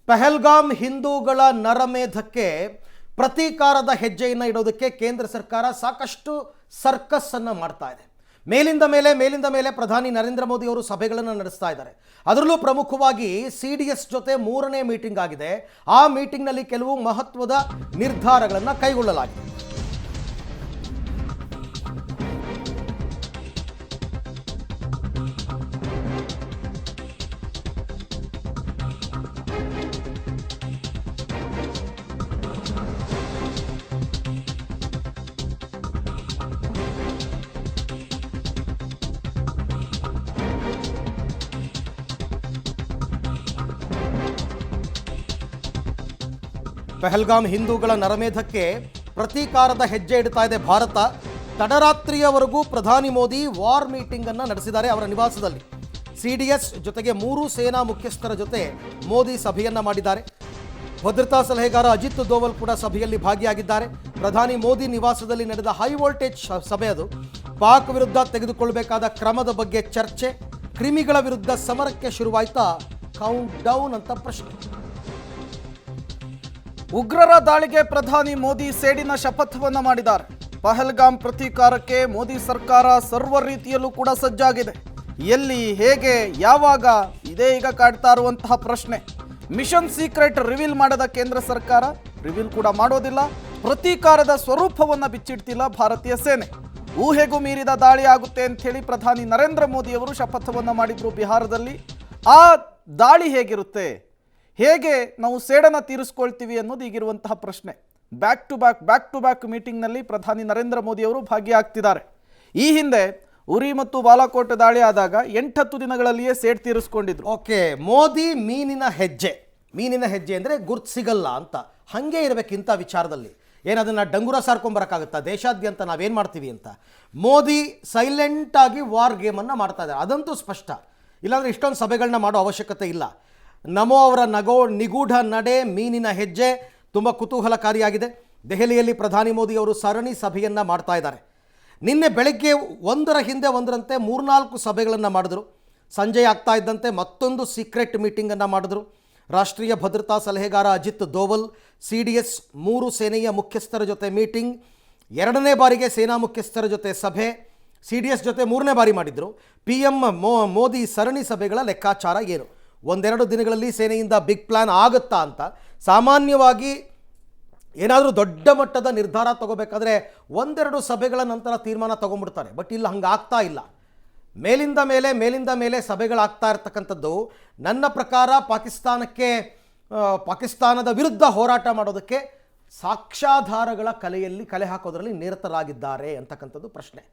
ಪಹಲ್ಗಾಮ್ ಹಿಂದೂಗಳ ನರಮೇಧಕ್ಕೆ ಪ್ರತೀಕಾರದ ಹೆಜ್ಜೆಯನ್ನು ಇಡೋದಕ್ಕೆ ಕೇಂದ್ರ ಸರ್ಕಾರ ಸಾಕಷ್ಟು ಸರ್ಕಸ್ ಅನ್ನು ಮಾಡ್ತಾ ಇದೆ. ಮೇಲಿಂದ ಮೇಲೆ ಪ್ರಧಾನಿ ನರೇಂದ್ರ ಮೋದಿ ಅವರು ಸಭೆಗಳನ್ನು ನಡೆಸ್ತಾ ಇದ್ದಾರೆ. ಅದರಲ್ಲೂ ಪ್ರಮುಖವಾಗಿ CDS ಜೊತೆ 3ನೇ ಮೀಟಿಂಗ್ ಆಗಿದೆ. ಆ ಮೀಟಿಂಗ್ನಲ್ಲಿ ಕೆಲವು ಮಹತ್ವದ ನಿರ್ಧಾರಗಳನ್ನು ಕೈಗೊಳ್ಳಲಾಗಿದೆ. ಪಹಲ್ಗಾಮ್ ಹಿಂದೂಗಳ ನರಮೇಧಕ್ಕೆ ಪ್ರತೀಕಾರದ ಹೆಜ್ಜೆ ಇಡ್ತಾ ಇದೆ ಭಾರತ. ತಡರಾತ್ರಿಯವರೆಗೂ ಪ್ರಧಾನಿ ಮೋದಿ ವಾರ್ ಮೀಟಿಂಗ್ ಅನ್ನು ನಡೆಸಿದ್ದಾರೆ ಅವರ ನಿವಾಸದಲ್ಲಿ. CDS ಜೊತೆಗೆ 3 ಸೇನಾ ಮುಖ್ಯಸ್ಥರ ಜೊತೆ ಮೋದಿ ಸಭೆಯನ್ನ ಮಾಡಿದ್ದಾರೆ. ಭದ್ರತಾ ಸಲಹೆಗಾರ ಅಜಿತ್ ದೋವಲ್ ಕೂಡ ಸಭೆಯಲ್ಲಿ ಭಾಗಿಯಾಗಿದ್ದಾರೆ. ಪ್ರಧಾನಿ ಮೋದಿ ನಿವಾಸದಲ್ಲಿ ನಡೆದ ಹೈ ವೋಲ್ಟೇಜ್ ಸಭೆ ಅದು. ಪಾಕ್ ವಿರುದ್ಧ ತೆಗೆದುಕೊಳ್ಳಬೇಕಾದ ಕ್ರಮದ ಬಗ್ಗೆ ಚರ್ಚೆ. ಕ್ರಿಮಿಗಳ ವಿರುದ್ಧ ಸಮರಕ್ಕೆ ಶುರುವಾಯ್ತಾ ಕೌಂಟ್ ಡೌನ್ ಅಂತ ಪ್ರಶ್ನೆ. ಉಗ್ರರ ದಾಳಿಗೆ ಪ್ರಧಾನಿ ಮೋದಿ ಸೇಡಿನ ಶಪಥವನ್ನ ಮಾಡಿದ್ದಾರೆ. ಪಹಲ್ಗಾಮ್ ಪ್ರತೀಕಾರಕ್ಕೆ ಮೋದಿ ಸರ್ಕಾರ ಸರ್ವ ರೀತಿಯಲ್ಲೂ ಕೂಡ ಸಜ್ಜಾಗಿದೆ. ಎಲ್ಲಿ, ಹೇಗೆ, ಯಾವಾಗ, ಇದೇ ಈಗ ಕಾಡ್ತಾ ಇರುವಂತಹ ಪ್ರಶ್ನೆ. ಮಿಷನ್ ಸೀಕ್ರೆಟ್ ರಿವೀಲ್ ಮಾಡದ ಕೇಂದ್ರ ಸರ್ಕಾರ ರಿವೀಲ್ ಕೂಡ ಮಾಡೋದಿಲ್ಲ. ಪ್ರತೀಕಾರದ ಸ್ವರೂಪವನ್ನ ಬಿಚ್ಚಿಡ್ತಿಲ್ಲ ಭಾರತೀಯ ಸೇನೆ. ಊಹೆಗೂ ಮೀರಿದ ದಾಳಿ ಆಗುತ್ತೆ ಅಂತ ಹೇಳಿ ಪ್ರಧಾನಿ ನರೇಂದ್ರ ಮೋದಿ ಅವರು ಶಪಥವನ್ನ ಮಾಡಿದ್ರು ಬಿಹಾರದಲ್ಲಿ. ಆ ದಾಳಿ ಹೇಗಿರುತ್ತೆ, ಹೇಗೆ ನಾವು ಸೇಡನ್ನು ತೀರಿಸ್ಕೊಳ್ತೀವಿ ಅನ್ನೋದು ಈಗಿರುವಂತಹ ಪ್ರಶ್ನೆ. ಬ್ಯಾಕ್ ಟು ಬ್ಯಾಕ್ ಮೀಟಿಂಗ್ನಲ್ಲಿ ಪ್ರಧಾನಿ ನರೇಂದ್ರ ಮೋದಿ ಅವರು ಭಾಗಿಯಾಗ್ತಿದ್ದಾರೆ. ಈ ಹಿಂದೆ ಉರಿ ಮತ್ತು ಬಾಲಾಕೋಟ್ ದಾಳಿ ಆದಾಗ 8-10 ದಿನಗಳಲ್ಲಿಯೇ ಸೇಡ್ ತೀರಿಸ್ಕೊಂಡಿದ್ರು. ಓಕೆ, ಮೋದಿ ಮೀನಿನ ಹೆಜ್ಜೆ ಅಂದರೆ ಗುರ್ತು ಸಿಗಲ್ಲ ಅಂತ ಹಾಗೆ ಇರಬೇಕಿಂತ ವಿಚಾರದಲ್ಲಿ. ಏನದನ್ನು ಡಂಗುರ ಸಾರ್ಕೊಂಬರಕ್ಕಾಗುತ್ತಾ ದೇಶಾದ್ಯಂತ ನಾವೇನು ಮಾಡ್ತೀವಿ ಅಂತ. ಮೋದಿ ಸೈಲೆಂಟಾಗಿ ವಾರ್ ಗೇಮನ್ನು ಮಾಡ್ತಾ ಇದ್ದಾರೆ, ಅದಂತೂ ಸ್ಪಷ್ಟ. ಇಲ್ಲಾಂದರೆ ಇಷ್ಟೊಂದು ಸಭೆಗಳನ್ನ ಮಾಡೋ ಅವಶ್ಯಕತೆ ಇಲ್ಲ. ನಮೋ ಅವರ ನಿಗೂಢ ನಡೆ, ಮೀನಿನ ಹೆಜ್ಜೆ ತುಂಬ ಕುತೂಹಲಕಾರಿಯಾಗಿದೆ. ದೆಹಲಿಯಲ್ಲಿ ಪ್ರಧಾನಿ ಮೋದಿ ಅವರು ಸರಣಿ ಸಭೆಯನ್ನು ಮಾಡ್ತಾ ಇದ್ದಾರೆ. ನಿನ್ನೆ ಬೆಳಗ್ಗೆ ಒಂದರ ಹಿಂದೆ ಒಂದರಂತೆ 3-4 ಸಭೆಗಳನ್ನು ಮಾಡಿದ್ರು. ಸಂಜೆ ಆಗ್ತಾ ಇದ್ದಂತೆ ಮತ್ತೊಂದು ಸೀಕ್ರೆಟ್ ಮೀಟಿಂಗನ್ನು ಮಾಡಿದ್ರು. ರಾಷ್ಟ್ರೀಯ ಭದ್ರತಾ ಸಲಹೆಗಾರ ಅಜಿತ್ ದೋವಲ್ CDS 3 ಸೇನೆಯ ಮುಖ್ಯಸ್ಥರ ಜೊತೆ ಮೀಟಿಂಗ್. 2ನೇ ಬಾರಿಗೆ ಸೇನಾ ಮುಖ್ಯಸ್ಥರ ಜೊತೆ ಸಭೆ. CDS ಜೊತೆ 3ನೇ ಬಾರಿ ಮಾಡಿದ್ರು. PM ಮೋದಿ ಸರಣಿ ಸಭೆಗಳ ಲೆಕ್ಕಾಚಾರ ಏನು? 1-2 ದಿನಗಳಲ್ಲಿ ಸೇನೆಯಿಂದ ಬಿಗ್ ಪ್ಲ್ಯಾನ್ ಆಗುತ್ತಾ ಅಂತ. ಸಾಮಾನ್ಯವಾಗಿ ಏನಾದರೂ ದೊಡ್ಡ ಮಟ್ಟದ ನಿರ್ಧಾರ ತಗೋಬೇಕಾದ್ರೆ 1-2 ಸಭೆಗಳ ನಂತರ ತೀರ್ಮಾನ ತಗೊಂಡ್ಬಿಡ್ತಾರೆ. ಬಟ್ ಇಲ್ಲಿ ಹಂಗೆ ಆಗ್ತಾ ಇಲ್ಲ. ಮೇಲಿಂದ ಮೇಲೆ ಸಭೆಗಳಾಗ್ತಾ ಇರ್ತಕ್ಕಂಥದ್ದು ನನ್ನ ಪ್ರಕಾರ ಪಾಕಿಸ್ತಾನದ ವಿರುದ್ಧ ಹೋರಾಟ ಮಾಡೋದಕ್ಕೆ ಸಾಕ್ಷ್ಯಾಧಾರಗಳ ಕಲೆ ಹಾಕೋದ್ರಲ್ಲಿ ನಿರತರಾಗಿದ್ದಾರೆ ಅಂತಕ್ಕಂಥದ್ದು ಪ್ರಶ್ನೆ.